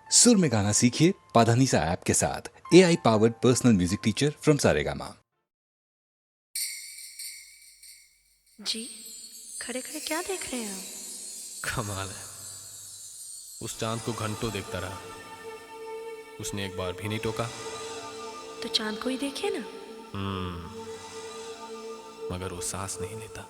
सुर में गाना सीखिए पाधानीसा ऐप के साथ। AI powered personal music teacher from Saregama. जी खड़े खड़े क्या देख रहे हैं आप? कमाल है। उस चांद को घंटों देखता रहा, उसने एक बार भी नहीं टोका। तो चांद को ही देखिए ना। मगर वो सांस नहीं लेता।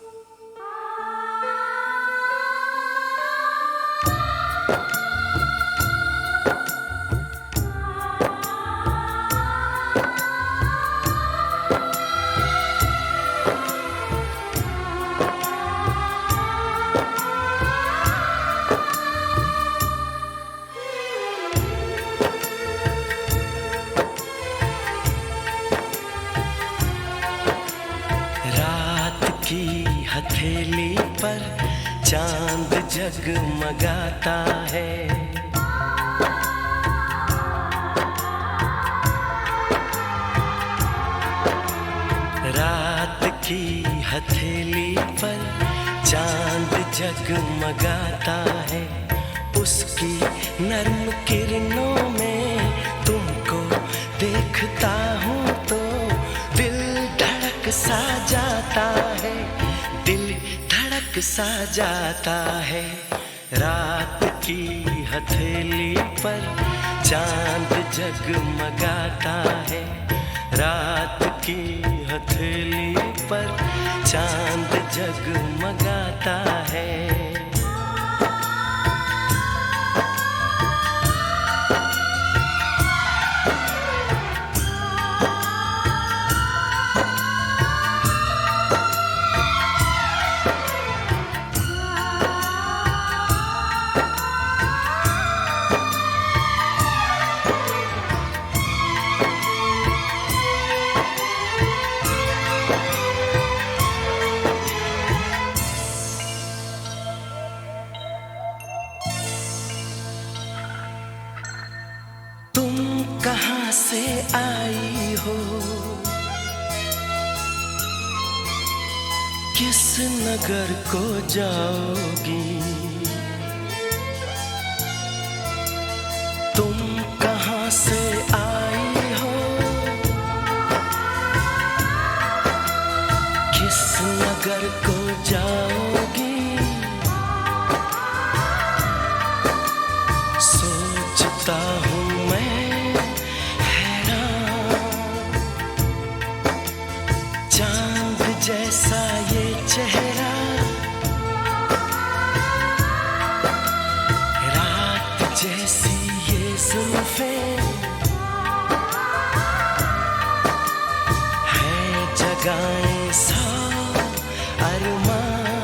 की हथेली पर चांद जगमगाता है। रात की हथेली पर चांद जगमगाता है। उसकी नर्म किरणों में तुमको देखता हूँ तो दिल धड़क सा जाता है, दिल धड़क सा जाता है। रात की हथेली पर चांद जगमगाता है। रात की हथेली पर चांद जगमगाता है। तुम कहाँ से आई हो, किस नगर को जाओगी? तुम कहाँ से आई हो, किस नगर को जाओगी? सोचता हूँ चांद जैसा ये चेहरा, रात जैसी ये जुल्फें, है जगाएं सौ अरमान।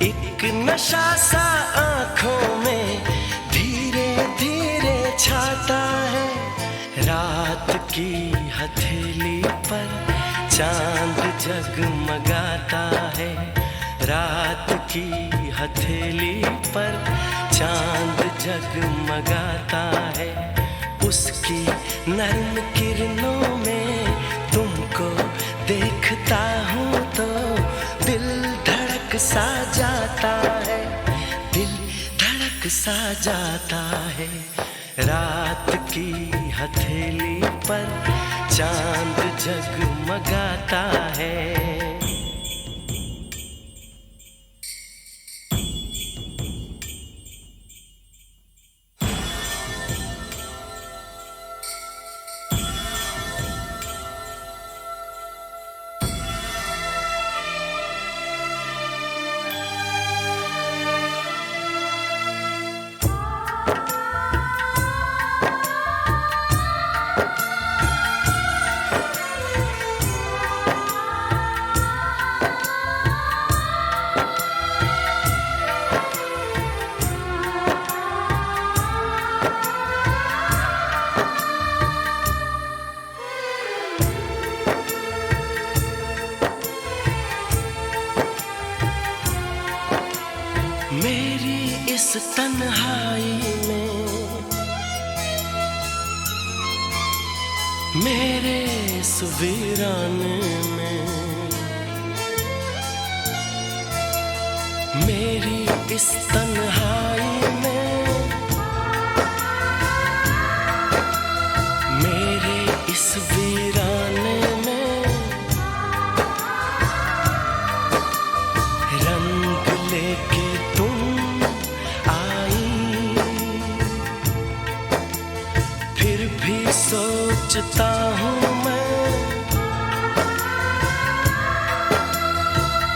एक नशा सा आँखों में धीरे धीरे छाता है। रात की हथेली पर चांद जगमगाता है। रात की हथेली पर चांद जगमगाता है। उसकी नर्म किरणों में तुमको देखता हूँ तो दिल धड़क सा जाता है, दिल धड़क सा जाता है। रात की हथेली पर चांद जगमगाता है। मेरी इस तन्हाई में, मेरे इस वीराने में, मेरी इस तन्हाई में सोचता हूँ मैं,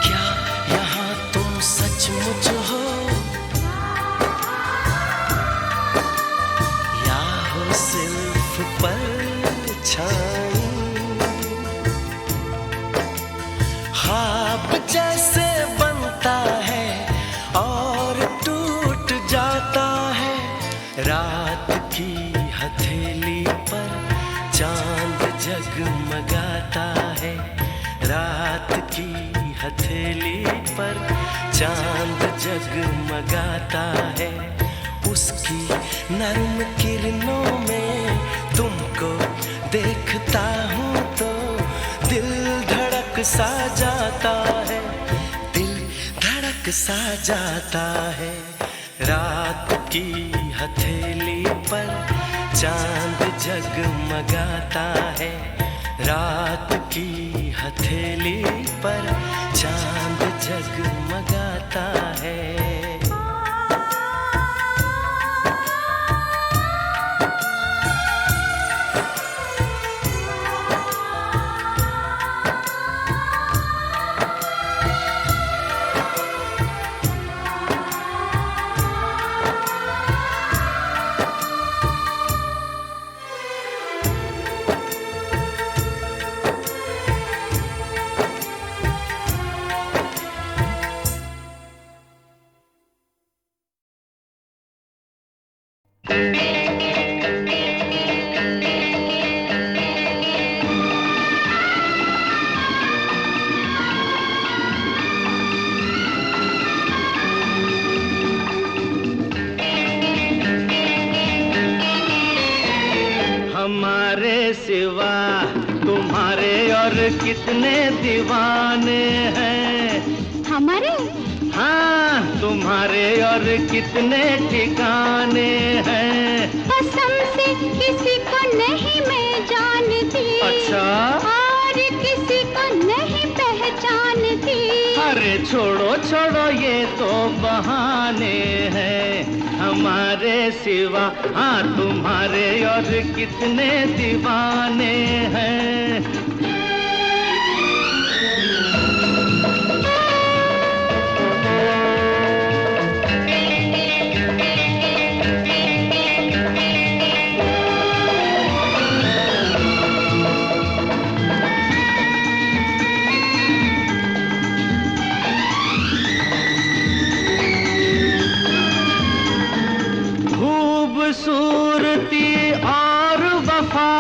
क्या यहाँ तुम सचमुच हो या हो सिर्फ परछाई। ख्वाब जैसे बनता है और टूट जाता है, रात की हथेली पर चांद जगमगाता है, रात की हथेली पर चांद जगमगाता है। उसकी नर्म किरणों में तुमको देखता हूँ तो दिल धड़क सा जाता है, दिल धड़क सा जाता है। रात की हथेली पर चांद जगमगाता है, रात की हथेली पर चांद जगमगाता है। हमारे सिवा तुम्हारे और कितने दीवाने हैं, हमारे? हाँ, तुम्हारे और कितने ठिकाने हैं। कसम से किसी को नहीं मैं जानती, अच्छा? और किसी को नहीं पहचानती। अरे छोड़ो छोड़ो ये तो बहाने हैं, हमारे सिवा हाँ तुम्हारे और कितने दीवाने हैं। खूबसूरती और वफा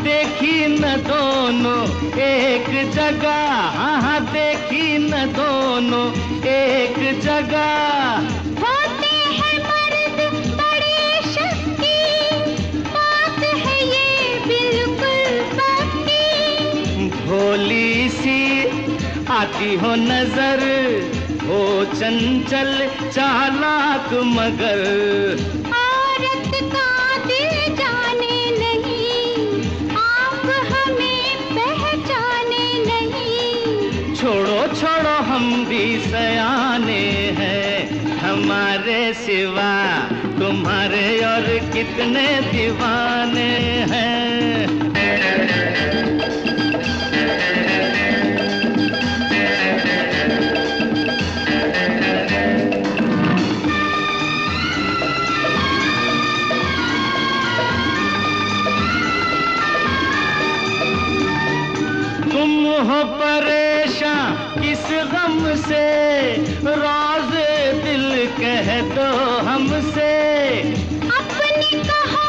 देखी न दोनों एक जगह, हाँ देखी न दोनों एक जगह। होते हैं मर्द बड़े शक्ति, बात है ये बिल्कुल पक्की। भोली सी आती हो नजर, हो चंचल चालाक मगर। औरत का दिल जाने नहीं, आप हमें पहचाने नहीं। छोड़ो छोड़ो हम भी सयाने हैं, हमारे सिवा तुम्हारे और कितने दीवाने हैं। तुम हो परेशान किस गम से, राज दिल कह दो हमसे। अपनी कहो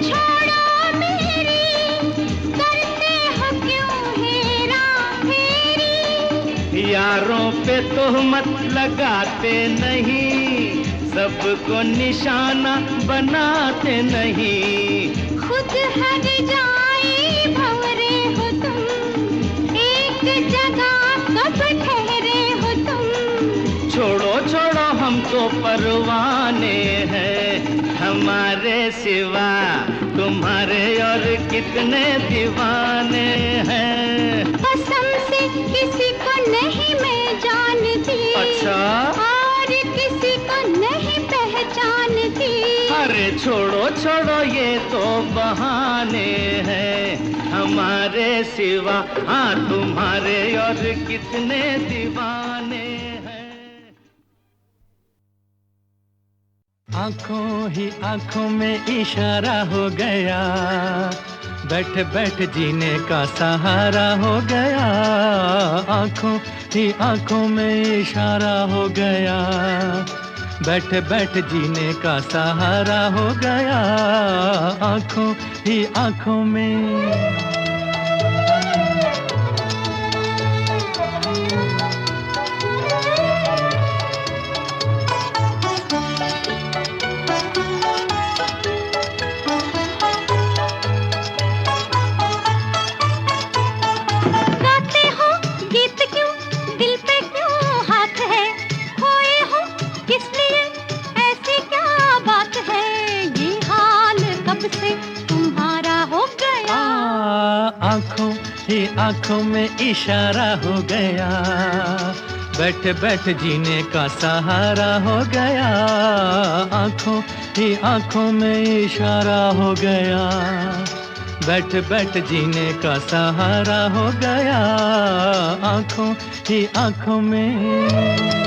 छोड़ो मेरी, करते हो क्यों हेरा फेरी। यारों पे तोहमत लगाते नहीं, सबको निशाना बनाते नहीं। खुद हर जाए भंवरे हो तुम, एक जगह कब ठहरे हो तुम। छोड़ो छोड़ो हम तो परवाने हैं, हमारे सिवा तुम्हारे और कितने दीवाने हैं। कसम से किसी को नहीं मैं जानती, अच्छा? और किसी को नहीं पहचानती। अरे छोड़ो छोड़ो ये तो बहाने हैं हमारे सिवा, हाँ तुम्हारे और कितने दीवाने हैं। आंखों ही आंखों में इशारा हो गया, बैठ बैठ जीने का सहारा हो गया। आंखों ही आंखों में इशारा हो गया, बैठ बैठ जीने का सहारा हो गया। आंखों ही आंखों में आंखों में इशारा हो गया, बैठ बैठ जीने का सहारा हो गया। आंखों ही आंखों में इशारा हो गया, बैठ बैठ जीने का सहारा हो गया। आंखों ही आंखों में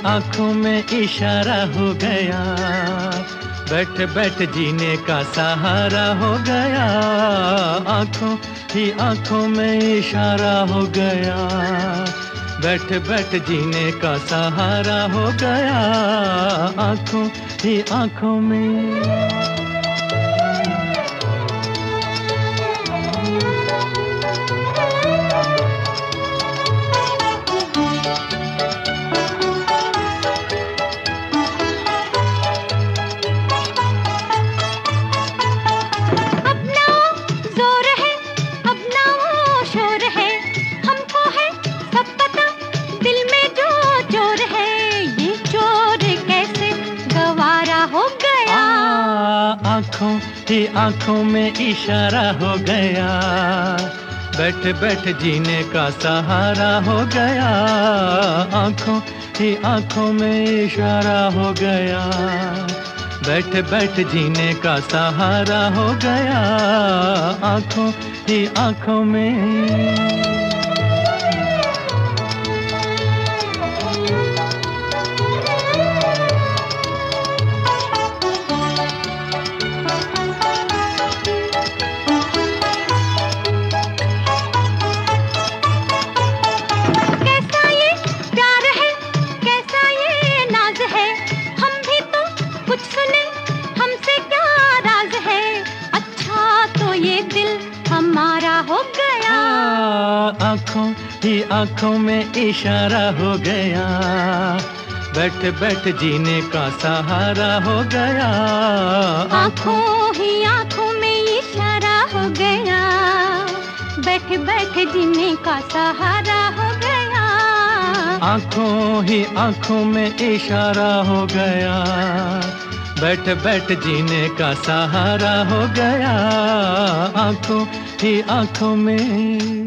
आंखों में इशारा हो गया, बैठ बैठ जीने का सहारा हो गया। आंखों ही आंखों में इशारा हो गया, बैठ बैठ जीने का सहारा हो गया। आंखों ही आंखों में आंखों में इशारा हो गया, बैठ बैठ जीने का सहारा हो गया। आंखों ही आंखों में इशारा हो गया, बैठ बैठ जीने का सहारा हो गया। आंखों ही आंखों में आंखों में इशारा हो गया, बैठ बैठ जीने का सहारा हो गया। आंखों ही आंखों में इशारा हो गया, बैठ बैठ जीने का सहारा हो गया। आंखों ही आंखों में इशारा हो गया, बैठ बैठ जीने का सहारा हो गया। आंखों ही आंखों में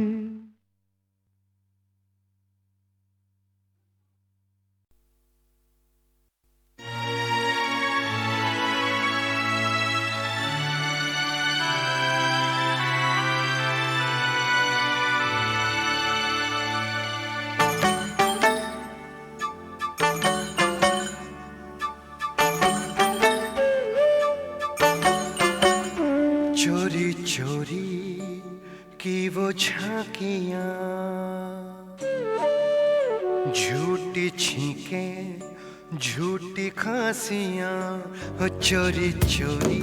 चोरी चोरी की वो झांकियां, झूठी छींकें झूठी खांसियां। हो चोरी चोरी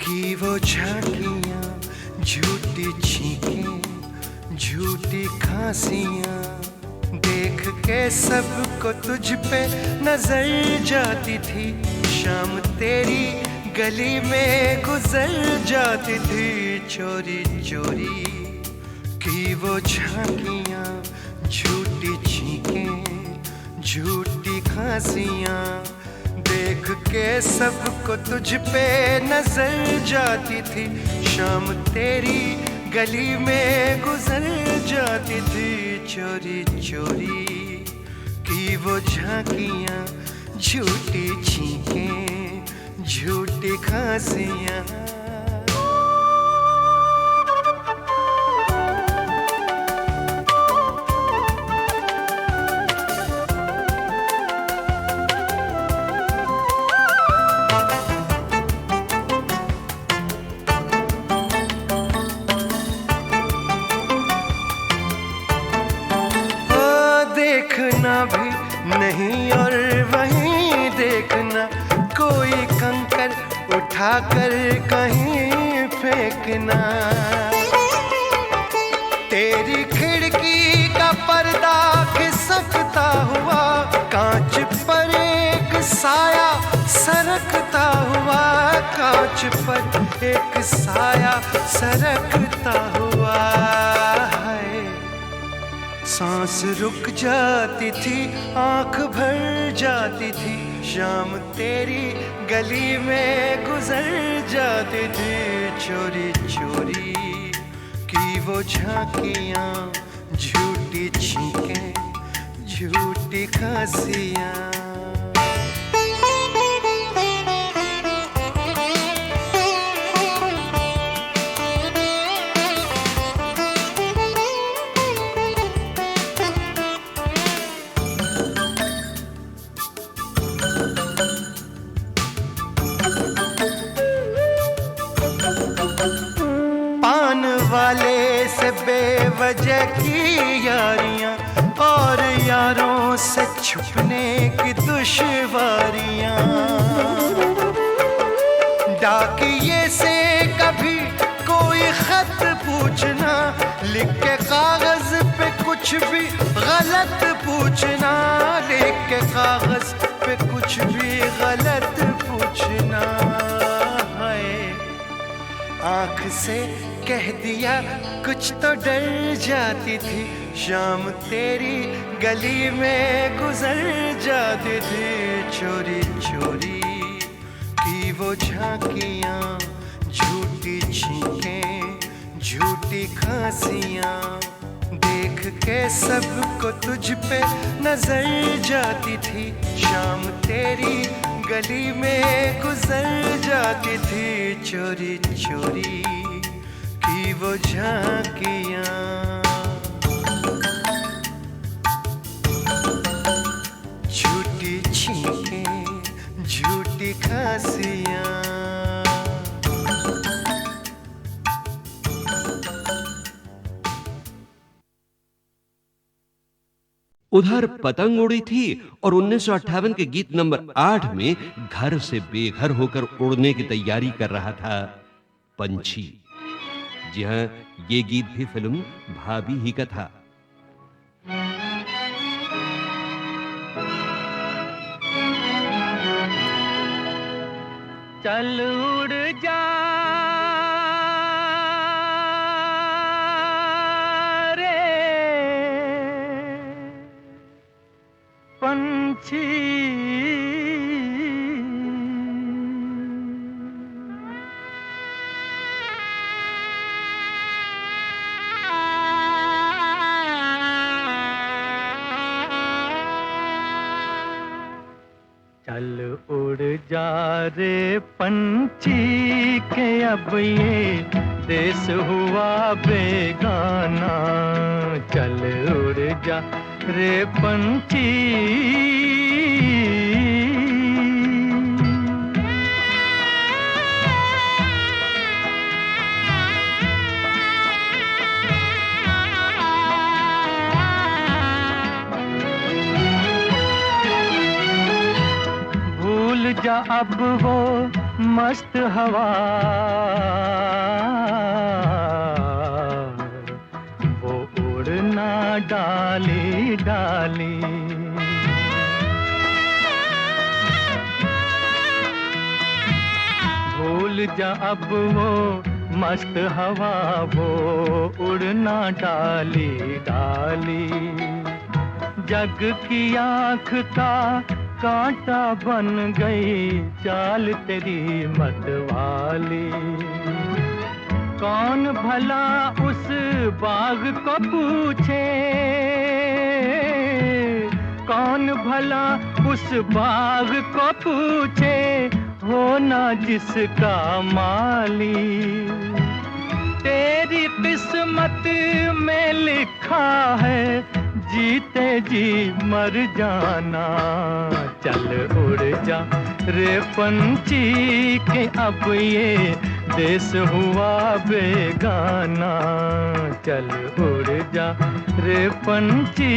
की वो झांकियां, झूठी छींकें झूठी खांसियां। देख के सबको तुझ पे नजर जाती थी, शाम तेरी गली में गुजर जाती थी चोरी चोरी की वो झांकियां, झूठी छींकें, झूठी खांसियां, देख के सबको तुझ पे नजर जाती थी। शाम तेरी गली में गुजर जाती थी चोरी चोरी की वो झांकियां, झूठी छींकें, झूठी खांसियां। देखना भी नहीं और वहीं देखना, कोई कंकर उठाकर कहीं फेंकना। तेरी खिड़की का पर्दा खिसकता हुआ, कांच पर एक साया सरकता हुआ, कांच पर एक साया सरकता हुआ है। सांस रुक जाती थी, आंख भर जाती थी, शाम तेरी गली में गुजर जाती थी चोरी चोरी की वो झांकियां, झूठी छींकें, झूठी खांसियां। वाले से बेवजह की यारियां और यारों से छुपने की दुश्वारियां, डाकिये से कभी कोई खत पूछना, लिख के कागज पे कुछ भी गलत पूछना, लिख के कागज पे कुछ भी गलत पूछना है। आँख से कह दिया कुछ तो डर जाती थी, शाम तेरी गली में गुजर जाती थी चोरी चोरी की वो झांकियां, झूठी छींकें, झूठी खांसियां, देख के सबको तुझ पे नजर जाती थी। शाम तेरी गली में गुजर जाती थी चोरी चोरी की वो झांकियां। झूठी छींकें, झूठी खांसियां। उधर पतंग उड़ी थी और 1958 के गीत नंबर 8 में घर से बेघर होकर उड़ने की तैयारी कर रहा था पंछी। जी हां, ये गीत भी फिल्म भाभी ही का था। चल उड़ जा रे पंछी, चल उड़ जा रे पंछी के अब ये देश हुआ बेगाना। चल उड़ जा रे पंछी, भूल जा अब वो मस्त हवा, वो उड़ना डाली डाली। जा अब वो मस्त हवा, वो उड़ना डाली डाली। जग की आँख का कांटा बन गई चाल तेरी मतवाली। कौन भला उस बाग को पूछे, कौन भला उस बाग को पूछे, हो ना जिसका माली। तेरी किस्मत में लिखा है जीते जी मर जाना। चल उड़ जा रे पंछी के अब ये देश हुआ बेगाना। चल उड़ जा रे पंछी।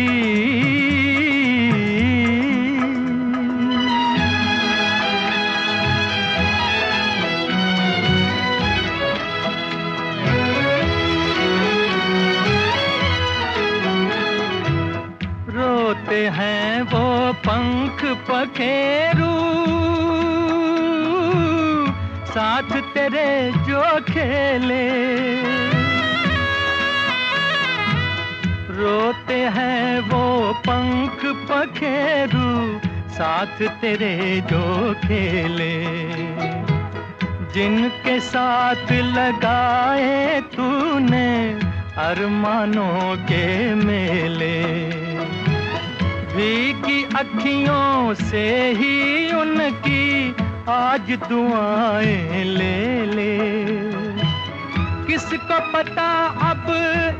रोते हैं वो पंख पखेरू, साथ तेरे जो खेले। रोते हैं वो पंख पखेरू, साथ तेरे जो खेले। जिनके साथ लगाए तूने अरमानों के मेले। भीगी अखियों से ही उनकी आज दुआएं ले ले। किसको पता अब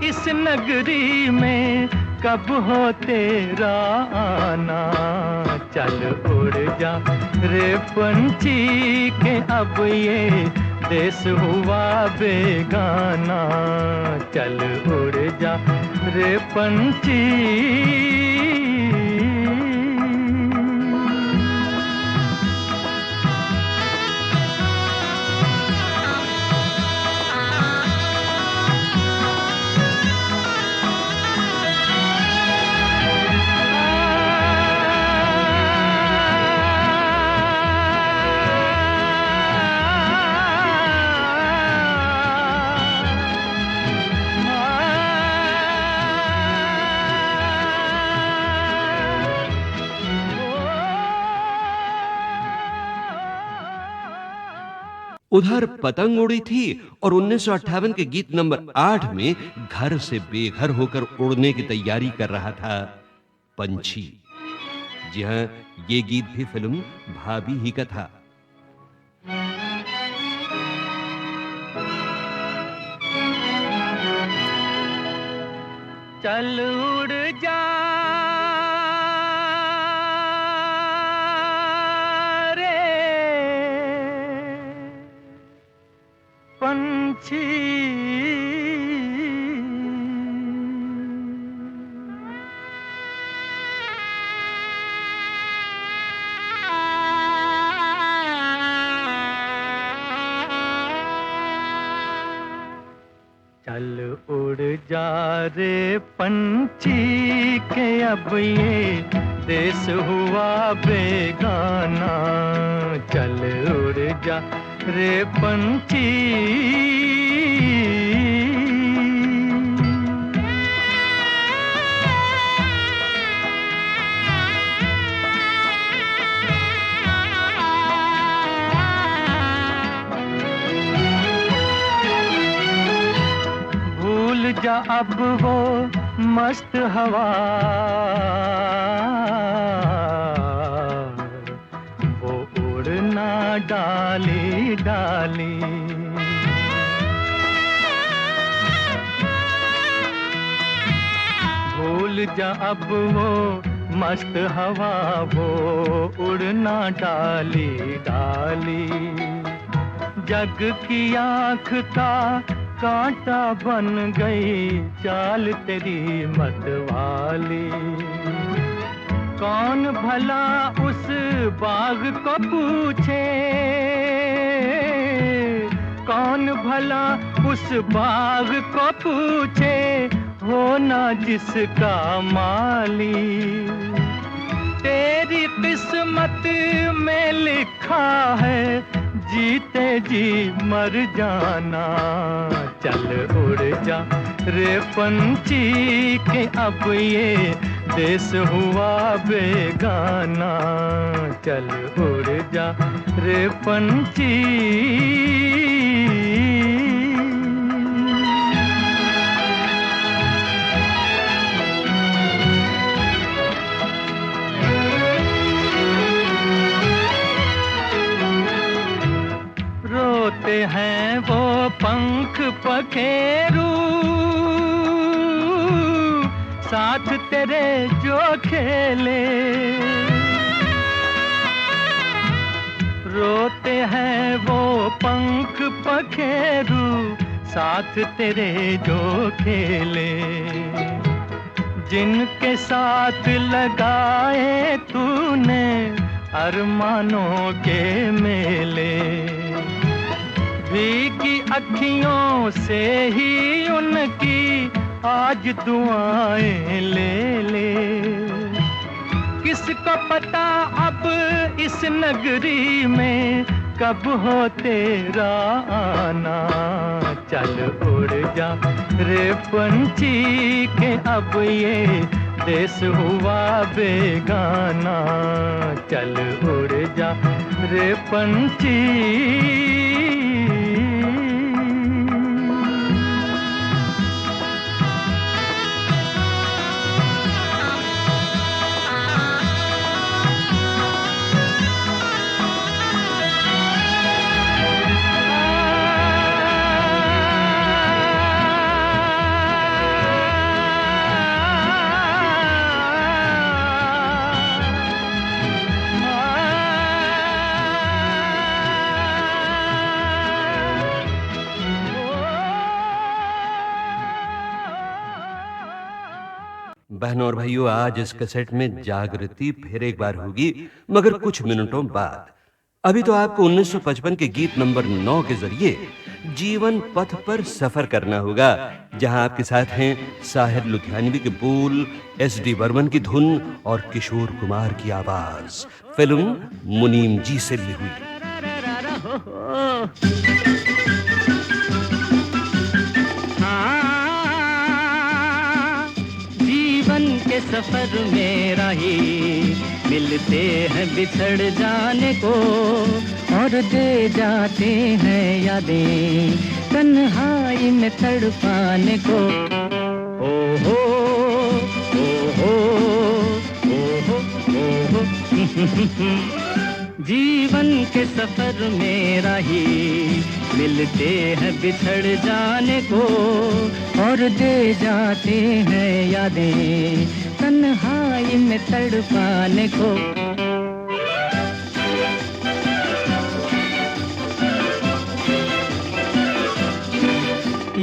इस नगरी में कब हो तेरा आना। चल उड़ जा रे पंछी के अब ये देश हुआ बेगाना। चल उड़ जा रे पंछी। उधर पतंग उड़ी थी और 1958 के गीत नंबर 8 में घर से बेघर होकर उड़ने की तैयारी कर रहा था पंछी। जी हां, ये गीत भी फिल्म भाभी ही का था। चल उड़ जा पंछी। चल उड़ जा रे पंछी के अब ये देश हुआ बेगाना। चल उड़ जा रे पंछी। भूल जा अब वो मस्त हवा, वो उड़ना डाली डाली। भूल जा अब वो मस्त हवा, वो उड़ना डाली डाली। जग की आँख का कांटा बन गई चाल तेरी मतवाली। कौन भला उस बाग को पूछे, कौन भला उस बाग को पूछे, हो ना जिसका माली। तेरी किस्मत में लिखा है जीते जी मर जाना। चल उड़ जा रे पंछी के अब ये देश हुआ बेगाना। चल उड़ जा रे पंछी। रोते हैं वो पंख पखेरू साथ तेरे जो खेले। रोते हैं वो पंख पखेरू साथ तेरे जो खेले। जिनके साथ लगाए तूने अरमानों के मेले। भीगी अखियों से ही उनकी आज दुआएं ले ले। किसको पता अब इस नगरी में कब हो तेरा आना। चल उड़ जा रे पंछी के अब ये देश हुआ बेगाना। चल उड़ जा रे पंछी। बहनों और भाइयों, आज इस कैसेट में जागृति फिर एक बार होगी, मगर कुछ मिनटों बाद। अभी तो आपको 1955 के गीत नंबर 9 के जरिए जीवन पथ पर सफर करना होगा, जहां आपके साथ हैं साहिर लुधियानवी के बोल, एस.डी. बर्मन की धुन और किशोर कुमार की आवाज। फिल्म मुनीम जी से ली हुई। के सफर में राही मिलते हैं बिछड़ जाने को और दे जाते हैं यादें तन्हाई में तड़पाने को। ओ हो ओ हो ओ हो जीवन के सफर में राही मिलते हैं बिछड़ जाने को और दे जाते हैं यादें तन्हाई में तड़पाने को।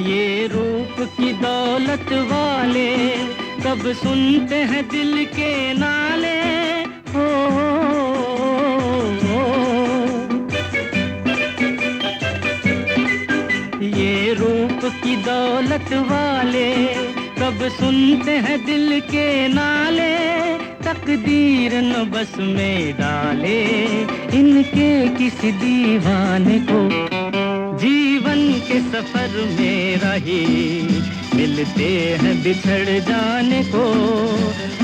ये रूप की दौलत वाले कब सुनते हैं दिल के नाले। हो ये रूप की दौलत वाले कब सुनते हैं दिल के नाले। तकदीर न बस में डाले इनके किसी दीवाने को। जीवन के सफर में राही मिलते हैं बिछड़ जाने को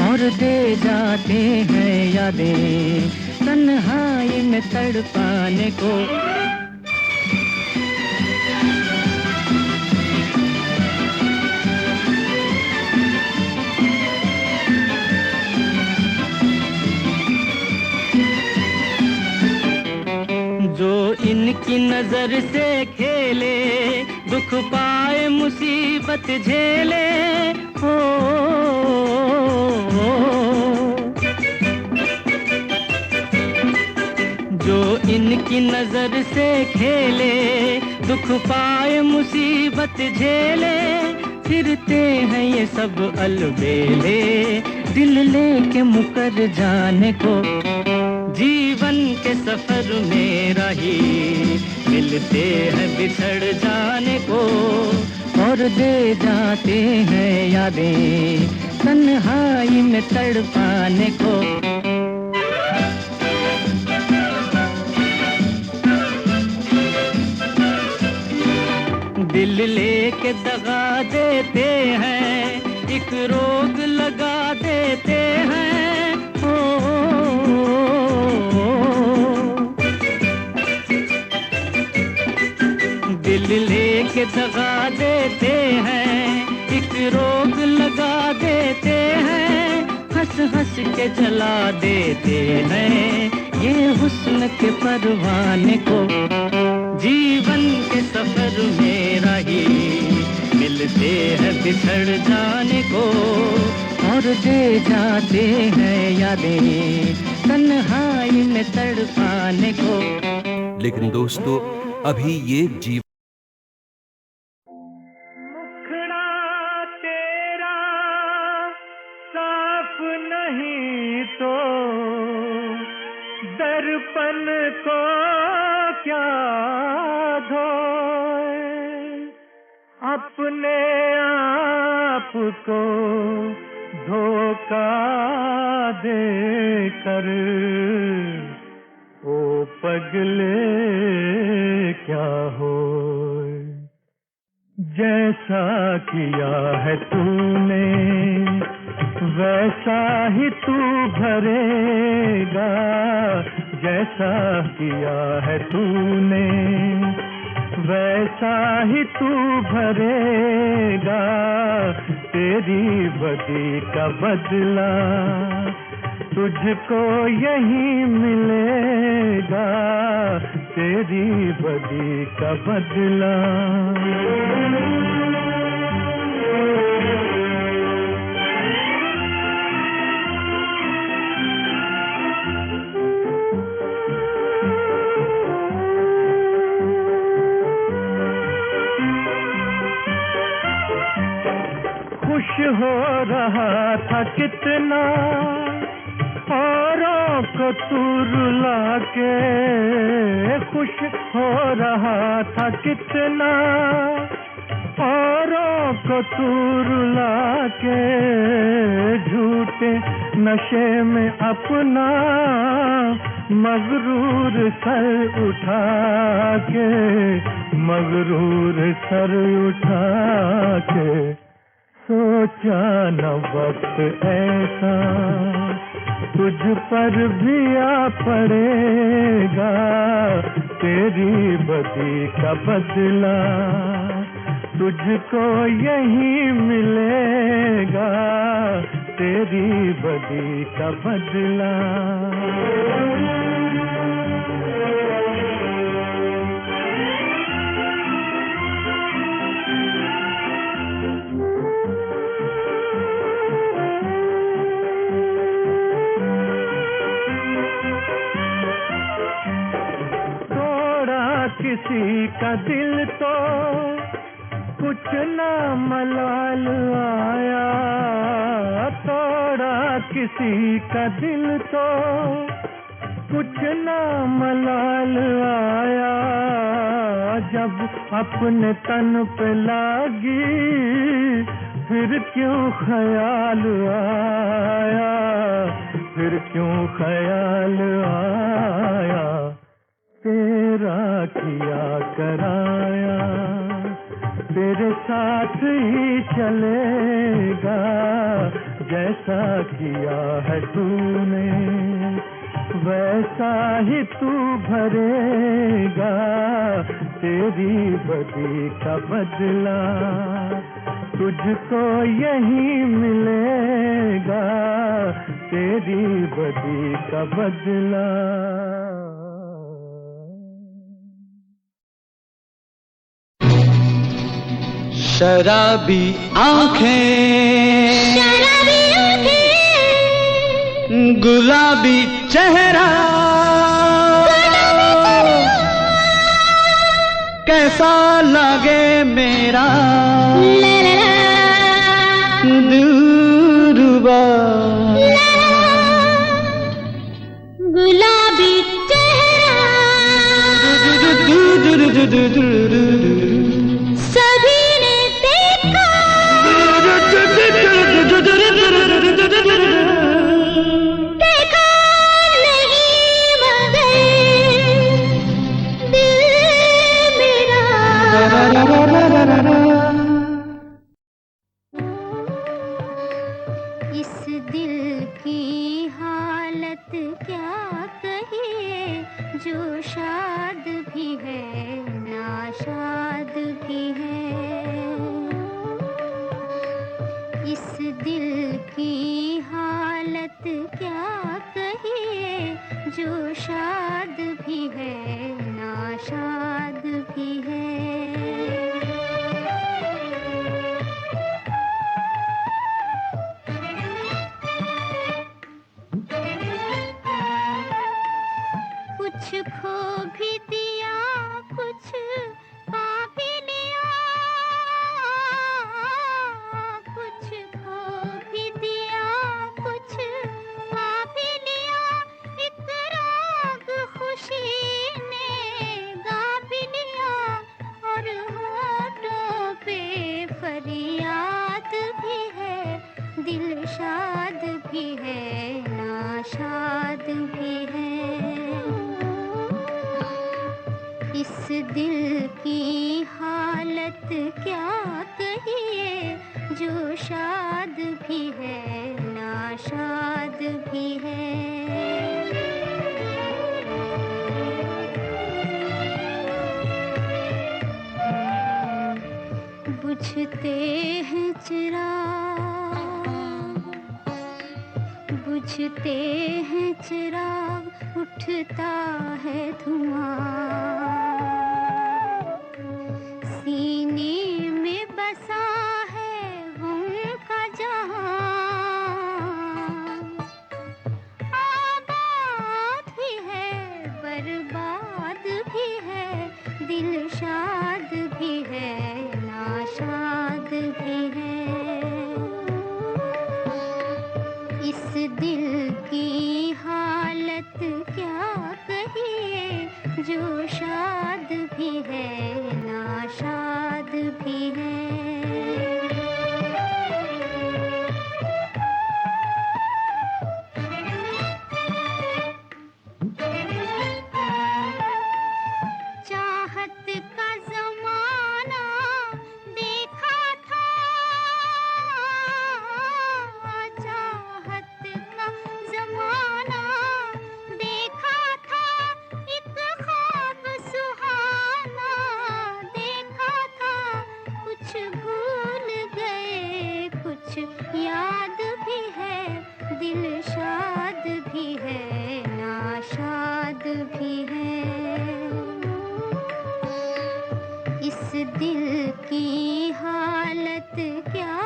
और दे जाते हैं यादें तन्हाई में तड़पाने को। जो इनकी नजर से खेले दुख पाए मुसीबत झेले। हो जो इनकी नजर से खेले दुख पाए मुसीबत झेले। फिरते हैं ये सब अलबेले दिल लेके मुकर जाने को। जीवन के सफर में राही मिलते हैं बिछड़ जाने को और दे जाते हैं यादें तन्हाई में तड़पाने को। लेके दगा देते हैं, एक रोग लगा देते हैं। दिल लेके दगा देते हैं, एक रोग लगा देते हैं, हंस हंस के जला देते हैं ये हुस्न के परवाने को। जीवन के सफर में राही मिलते हैं बिछड़ जाने को, और दे जाते हैं यादें तन्हाई में तड़पाने को। लेकिन दोस्तों अभी ये जीवन मुखड़ा तेरा साफ नहीं तो दर्पण को क्या धोए, अपने आप को धोखा देकर ओ पगले क्या होए। जैसा किया है तूने वैसा ही तू भरेगा, जैसा किया है तूने वैसा ही तू भरेगा, तेरी बदी का बदला तुझको यही मिलेगा, तेरी बदी का बदला। खुश हो रहा था कितना औरों को तू रुला के, खुश हो रहा था कितना औरों को तू रुला के, झूठे नशे में अपना मगरूर सर उठा के, मगरूर सर उठा के। सोचा न वक्त ऐसा तुझ पर भी आ पड़ेगा, तेरी बदी का बदला तुझको यही मिलेगा, तेरी बदी का बदला। किसी का दिल तो कुछ ना मलाल आया, तोड़ा किसी का दिल तो कुछ ना मलाल आया, जब अपने तन पे लागी फिर क्यों ख्याल आया, फिर क्यों ख्याल आया। तेरा किया कराया तेरे साथ ही चलेगा, जैसा किया है तूने वैसा ही तू भरेगा, तेरी बदी का बदला तुझको यही मिलेगा, तेरी बदी का बदला। शराबी आँखें, गुलाबी चेहरा, कैसा लगे मेरा दिलरुबा। गुलाबी चेहरा सभी ने देखा, देखा नहीं मगर दिल मेरा शाद भी है नाशाद भी है। इस दिल की हालत क्या कहिए, जो शाद भी है नाशाद भी है। कुछ खो भी दिया, कुछ पा भी लिया, कुछ खो भी दिया, कुछ पा भी लिया। एक राग खुशी ने गा भी लिया, और होठों पे फरियाद भी है। दिल शाद भी है नाशाद भी है। इस दिल की हालत क्या कहिए, जो शाद भी है नाशाद भी है। बुझते हैं चिराग, बुझते हैं चिराग, उठता है धुआं। सीने में बसा है उनका जहां। आबाद भी है बर्बाद भी है, दिल शाद भी है नाशाद भी है। इस दिल की हालत क्या कहिए, जो शाद भी है नाशाद भी है। चाहत का जमाना देखा था, चाहत का जमाना देखा था। एक ख्वाब सुहाना देखा था। कुछ भूल गए, कुछ याद भी है। दिल शाद भी है नाशाद भी है। इस दिल की हालत क्या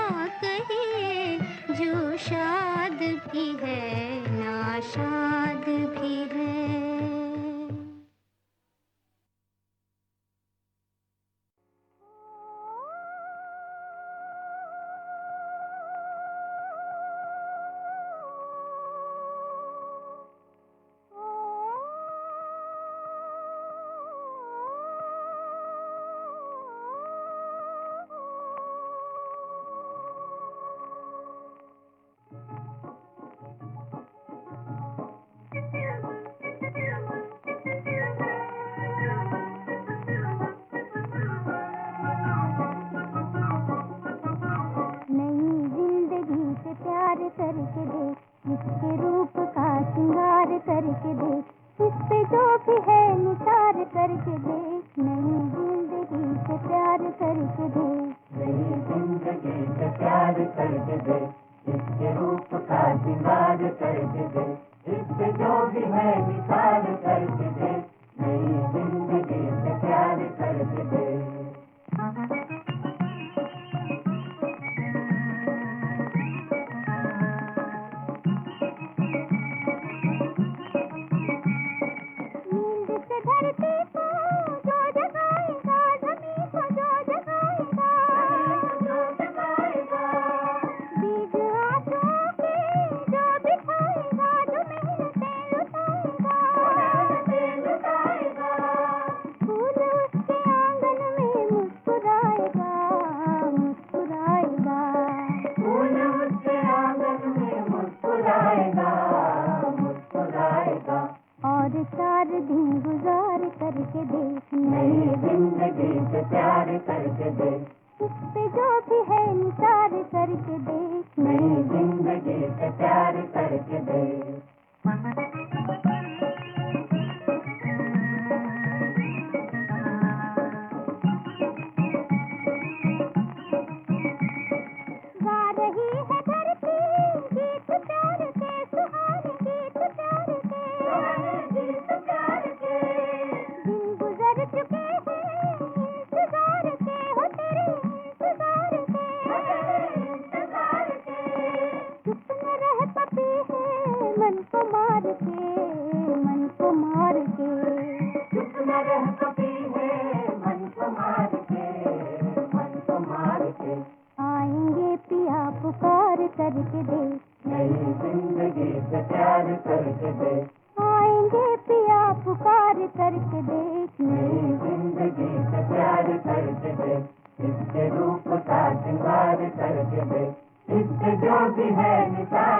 कहिए, जो शाद भी है नाशाद भी है। करके देख, इसके रूप का श्रृंगार करके देख, इस पे जो भी है निसार करके देख। नई जिंदगी से प्यार करके देख, नई जिंदगी से प्यार करके देख, इसके रूप का श्रृंगार करके देख, इस पे जो भी है निसार करके देख। नई जिंदगी से प्यार करके देख। आएंगे पिया पुकार करके देख, नई जिंदगी से प्यार करके देख। आएंगे पिया पुकार करके देख, नई जिंदगी से प्यार करके देख। इसके रूप का श्रृंगार करके देख, इसके जो भी है निसार